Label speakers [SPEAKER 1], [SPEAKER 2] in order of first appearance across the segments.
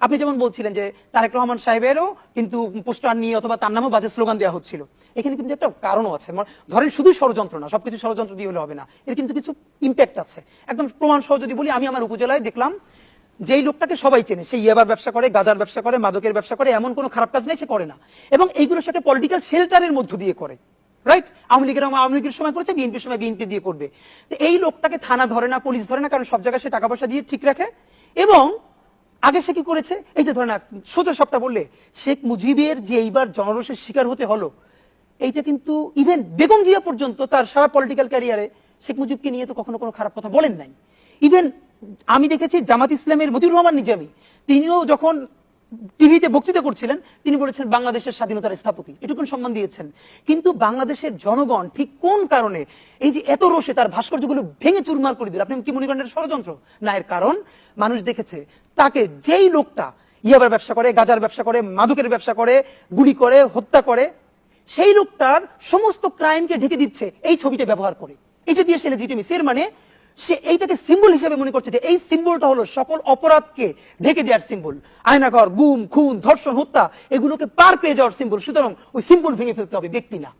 [SPEAKER 1] আপনি যেমন বলছিলেন যে তারেক রহমান সাহেবেরও কিন্তু পোস্টার নিয়ে অথবা তার নামও বাজে স্লোগান দেওয়া হচ্ছিল, এখানে কিন্তু একটা কারণও আছে। ধরেন শুধু ষড়যন্ত্র না, সবকিছু ষড়যন্ত্র দিয়ে হলে হবে না, এর কিন্তু কিছু ইম্প্যাক্ট আছে। একদম প্রমাণ সহ যদি বলি, আমি আমার উপজেলায় দেখলাম যেই লোকটাকে সবাই চেনে, সে ইয়াবার ব্যবসা করে, গাজার ব্যবসা করে, মাদকের ব্যবসা করে, এমন কোনো খারাপ কাজ নেই সে করে না, এবং এইগুলোর সাথে পলিটিক্যাল শেল্টারের মধ্য দিয়ে করে। রাইট? আওয়ামী লীগের সময় করেছে, বিএনপির সময় বিএনপি দিয়ে করবে। তো এই লোকটাকে থানা ধরে না, পুলিশ ধরে না, কারণ সব জায়গায় সে টাকা পয়সা দিয়ে ঠিক রাখে। এবং আগে সে কি করেছে, এই যে ধরেন সোজা সবটা বললে, শেখ মুজিবের যে এইবার জনরোষের শিকার হতে হলো, এইটা কিন্তু ইভেন বেগম জিয়া পর্যন্ত তার সারা পলিটিক্যাল ক্যারিয়ারে শেখ মুজিবকে নিয়ে তো কখনো কোনো খারাপ কথা বলেন নাই। ইভেন আমি দেখেছি জামাত ইসলামের মতিউর রহমান নিজামী, তিনিও যখন টিভিতে বক্তৃতা করছিলেন, তিনি বলেছেন বাংলাদেশের স্বাধীনতার স্থপতি, এটুকুন সম্মান দিয়েছেন। কিন্তু বাংলাদেশের জনগণ ঠিক কোন কারণে এই যে এত রোষে তার ভাস্কর্যগুলো ভেঙে চুরমার করে দিল? আপনি কি মনে করেন এটা ষড়যন্ত্র? না, এর কারণ মানুষ দেখেছে তাকে, যেই লোকটা ইয়াবার ব্যবসা করে, গাজার ব্যবসা করে, মাদকের ব্যবসা করে, গুলি করে, হত্যা করে, সেই লোকটার সমস্ত ক্রাইমকে ঢেকে দিচ্ছে এই ছবিটা ব্যবহার করে। এটা দিয়ে সে লেজিটিমেসি, এর মানে সে এইটাকে সিম্বল হিসেবে মনে করছে যে এই সিম্বলটা হলো সকল অপরাধকে ঢেকে দেওয়ার সিম্বল, আয়নাঘর, গুম, খুন, ধর্ষণ, হত্যা, এগুলোকে পার পেয়ে যাওয়ার সিম্বল। সুতরাং ওই সিম্বল ভেঙে ফেলতে হবে, ব্যক্তি না।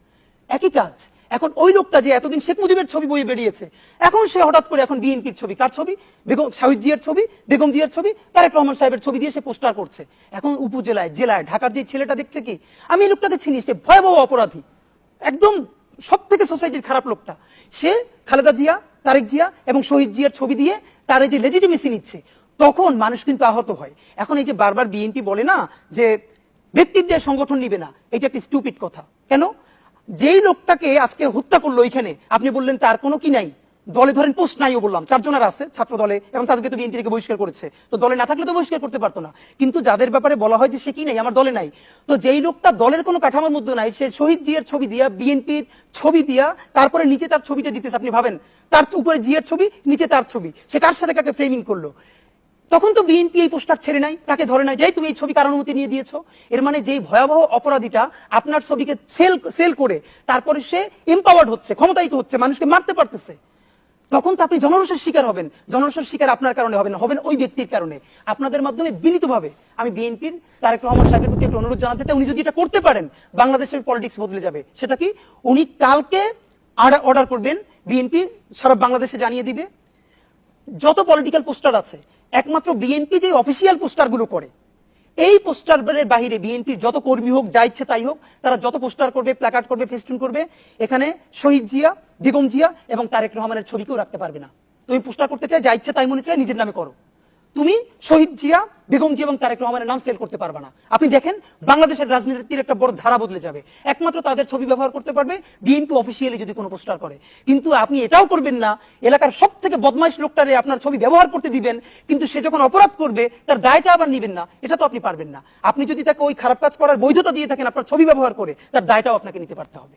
[SPEAKER 1] একই কাজ এখন ওই লোকটা যে এতদিন শেখ মুজিবের ছবি বইয়ে বেরিয়েছে, এখন সে হঠাৎ করে এখন বিএনপির ছবি, কার ছবি? বেগম শহীদ জিয়ার ছবি, বেগম জিয়ার ছবি, তারেক রহমান সাহেবের ছবি দিয়ে সে পোস্টার করছে। এখন উপজেলায়, জেলায়, ঢাকার যে ছেলেটা দেখছে কি, আমি এই লোকটাকে চিনি, সে ভয়াবহ অপরাধী, একদম সব থেকে সোসাইটির খারাপ লোকটা। সে খালেদা জিয়া, তারেক জিয়া এবং শহীদ জিয়ার ছবি দিয়ে তার এই যে লেজিটিমেসি নিচ্ছে, তখন মানুষ কিন্তু আহত হয়। এখন এই যে বারবার বিএনপি বলে না যে ব্যক্তির দিয়ে সংগঠন নিবে না, এটা একটা স্টুপিড কথা। কেন? যেই লোকটাকে আজকে হত্যা করলো ওইখানে, আপনি বললেন তার কোনো কি নাই, দলে ধরেন পোস্ট নাইও বললাম, 4 জনের আছে ছাত্র দলে, এবং তাদেরকে তো বিএনপি থেকে বহিষ্কার করেছে, তো দলে না থাকলে তো বহিষ্কার করতে পারতো না। কিন্তু যাদের ব্যাপারে বলা হয় যে সে কি নাই, আমার দলে নাই, তো যেই লোকটা দলের কোনো কাঠামোর মধ্যে নাই, সে শহীদ জিয়ার ছবি দিয়া, বিএনপির ছবি দিয়া, তারপরে নিচে তার ছবিটা দিতেছে। আপনি ভাবেন, তার উপরে জিয়ার ছবি, নিচে তার ছবি, সে কার সাথে কাকে ফ্রেমিং করলো? তখন তো বিএনপি এই পোস্টার ছেড়ে নাই, তাকে ধরে নাই, যাই তুমি এই ছবি কার অনুমতি নিয়ে দিয়েছো। এর মানে যেই ভয়াবহ অপরাধীটা আপনার ছবিকে সেল করে তারপরে সে এম্পাওয়ার্ড হচ্ছে, ক্ষমতায়িত হচ্ছে, মানুষকে মারতে পারতেছে, তখন তো আপনি জনরোষের শিকার হবেন। জনরোষের শিকার আপনার কারণে হবেন না, হবেন ওই ব্যক্তির কারণে। আপনাদের মাধ্যমে বিনীতভাবে আমি বিএনপির তারেক রহমান সাহেবের প্রতি একটা অনুরোধ জানাতে চাই, উনি যদি এটা করতে পারেন, বাংলাদেশের পলিটিক্স বদলে যাবে। সেটা কি? উনি কালকে অর্ডার করবেন, বিএনপি সারা বাংলাদেশে জানিয়ে দিবে যত পলিটিক্যাল পোস্টার আছে, একমাত্র বিএনপি যে অফিসিয়াল পোস্টারগুলো করে, এই পোস্টারের বাহিরে বিএনপির যত কর্মী হোক, যা ইচ্ছে তাই হোক, তারা যত পোস্টার করবে, প্ল্যাকার্ড করবে, ফেস্টুন করবে, এখানে শহীদ জিয়া, বেগম জিয়া এবং তারেক রহমানের ছবি কেউ রাখতে পারবে না। তুমি পোস্টার করতে চাই, যা ইচ্ছে তাই মনে চাই, নিজের নামে করো। তুমি শহীদ জিয়া, বেগম জিয়া এবং তারেক রহমানের নাম সেল করতে পারবে না। আপনি দেখেন বাংলাদেশের রাজনীতির একটা বড় ধারা বদলে যাবে। একমাত্র তাদের ছবি ব্যবহার করতে পারবে বিএনপি অফিসিয়ালি যদি কোনো পোস্টার করে। কিন্তু আপনি এটাও করবেন না, এলাকার সব থেকে বদমাইশ লোকটারে আপনার ছবি ব্যবহার করতে দিবেন, কিন্তু সে যখন অপরাধ করবে তার দায়টা আবার নিবেন না, এটা তো আপনি পারবেন না। আপনি যদি তাকে ওই খারাপ কাজ করার বৈধতা দিয়ে থাকেন আপনার ছবি ব্যবহার করে, তার দায়টাও আপনাকে নিতে পারতে হবে।